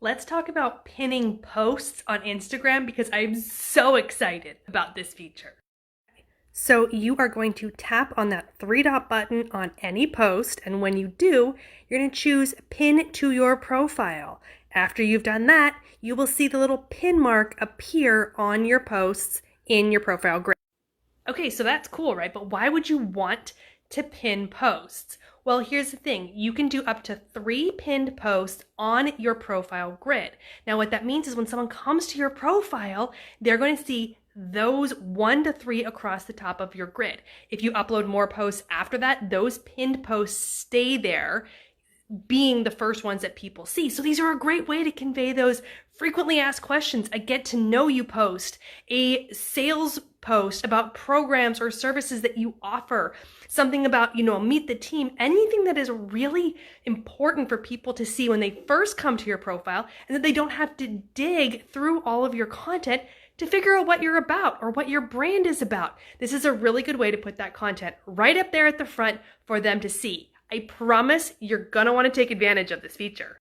Let's talk about pinning posts on Instagram because I'm so excited about this feature. So you are going to tap on that three-dot button on any post, and when you do, you're going to choose Pin to your profile. After you've done that, you will see the little pin mark appear on your posts in your profile grid. Okay, so that's cool, right? But why would you want to pin posts? Well, here's the thing. You can do up to 3 pinned posts on your profile grid. Now, what that means is when someone comes to your profile, they're going to see those 1 to 3 across the top of your grid. If you upload more posts after that, those pinned posts stay there, being the first ones that people see. So these are a great way to convey those frequently asked questions, a get to know you post, a sales post about programs or services that you offer, something about, meet the team, anything that is really important for people to see when they first come to your profile, and that they don't have to dig through all of your content to figure out what you're about or what your brand is about. This is a really good way to put that content right up there at the front for them to see. I promise you're going to want to take advantage of this feature.